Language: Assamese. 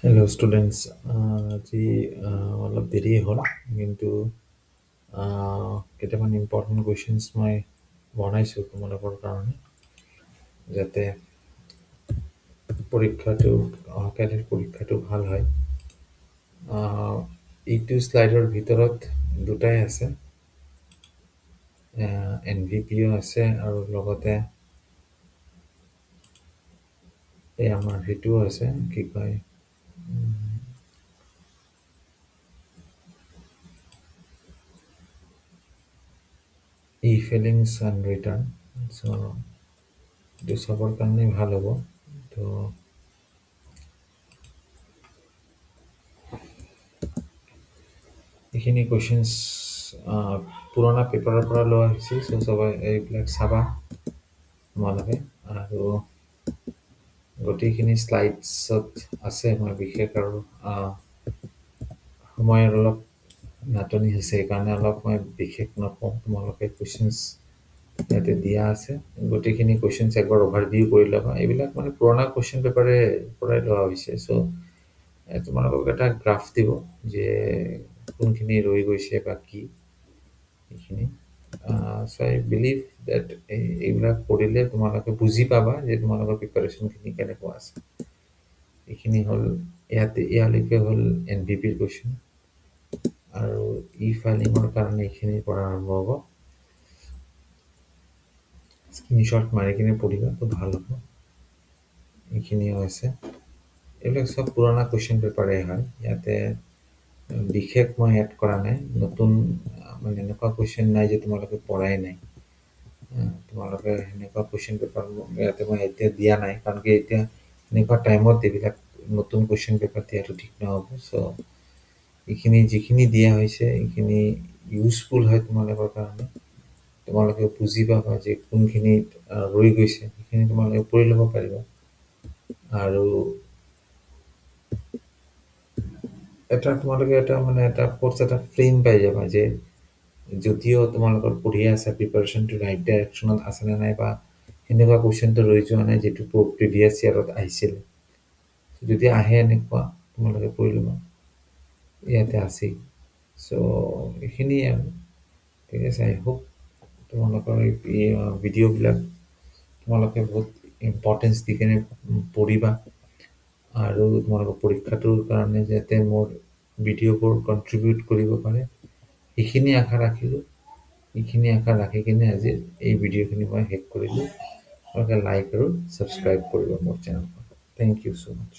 হেল্ল' ষ্টুডেণ্টছ আজি অলপ দেৰি হ'ল কিন্তু কেইটামান ইম্পৰ্টেণ্ট কুৱেশ্যনছ মই বনাইছোঁ তোমালোকৰ কাৰণে যাতে পৰীক্ষাটো অহাকালিৰ পৰীক্ষাটো ভাল হয়। এইটো শ্লাইডৰ ভিতৰত দুটাই আছে, NVPO আছে আৰু লগতে এই আমাৰ সেইটোও আছে, কি কয় e-filings and return. চ' এইটো চবৰ কাৰণে ভাল হ'ব। তো এইখিনি কুৱেশ্যনছ পুৰণা পেপাৰৰ পৰা লোৱা হৈছে, চ' চবে এইবিলাক চাবা তোমালোকে। আৰু গোটেইখিনি শ্লাইডছত আছে, মই বিশেষ আৰু সময়ৰ অলপ নাটনি হৈছে, সেইকাৰণে অলপ মই বিশেষ নকওঁ। তোমালোকে কুৱেশ্যনছ ইয়াতে দিয়া আছে, গোটেইখিনি কুৱেশ্যনছ একবাৰ অভাৰভিউ কৰি ল'বা। এইবিলাক মানে পুৰণা কুৱেশ্যন পেপাৰে পৰাই লোৱা হৈছে। চ' তোমালোকক এটা গ্ৰাফ দিব যে কোনখিনি ৰৈ গৈছে বা কি এইখিনি। চ' আই বিলিভ ডেট এইবিলাক পঢ়িলে তোমালোকে বুজি পাবা যে তোমালোকৰ প্ৰিপাৰেশ্যনখিনি কেনেকুৱা আছে। এইখিনি হ'ল ইয়ালৈকে হ'ল NVPৰ কুৱেশ্যন, আৰু ই-ফাইলিঙৰ কাৰণে এইখিনিৰ পৰা আৰম্ভ হ'ব। স্ক্ৰীনশ্বট মাৰি কিনে পঢ়িবা তো ভাল হ'ব। এইখিনিও আছে, এইবিলাক চব পুৰণা কুৱেশ্যন পেপাৰে হয়। ইয়াতে বিশেষ মই এড কৰা নাই, নতুন মানে এনেকুৱা কুৱেশ্যন নাই যে তোমালোকে পঢ়াই নাই। তোমালোকে সেনেকুৱা কুৱেশ্যন পেপাৰ ইয়াতে মই এতিয়া দিয়া নাই, কাৰণ কি এতিয়া এনেকুৱা টাইমত এইবিলাক নতুন কুৱেশ্যন পেপাৰ দিয়াটো ঠিক নহ'ব। চ' এইখিনি যিখিনি দিয়া হৈছে এইখিনি ইউজফুল হয় তোমালোকৰ কাৰণে। তোমালোকে বুজি পাবা যে কোনখিনিত ৰৈ গৈছে, সেইখিনি তোমালোকে পঢ়ি ল'ব পাৰিবা। আৰু তোমালোকে এটা কোৰ্চ এটা ফ্ৰেম পাই যাবা যে যদিও তোমালোকৰ পঢ়ি আছা, প্ৰিপাৰেশ্যনটো ৰাইট ডাইৰেকশ্যনত আছেনে নাই, বা সেনেকুৱা কুৱেশ্যনটো ৰৈ যোৱা নাই যিটো প্ৰিভিয়াছ ইয়াৰত আহিছিলে। যদি আহে এনেকুৱা তোমালোকে পঢ়ি ল'বা, ইয়াতে আছেই। চ' এইখিনিয়ে আৰু ঠিক আছে। আই হোপ তোমালোকৰ এই ভিডিঅ'বিলাক তোমালোকে বহুত ইম্পৰ্টেঞ্চ দি কেনে পঢ়িবা, আৰু তোমালোকৰ পৰীক্ষাটোৰ কাৰণে যাতে মোৰ ভিডিঅ'বোৰ কণ্ট্ৰিবিউট কৰিব পাৰে সেইখিনি আশা ৰাখিলোঁ। এইখিনি আশা ৰাখি কিনে আজি এই ভিডিঅ'খিনি মই শেষ কৰিলোঁ। আপোনালোকে লাইক আৰু ছাবস্ক্ৰাইব কৰিব মোৰ চেনেলখন। Thank you so' much.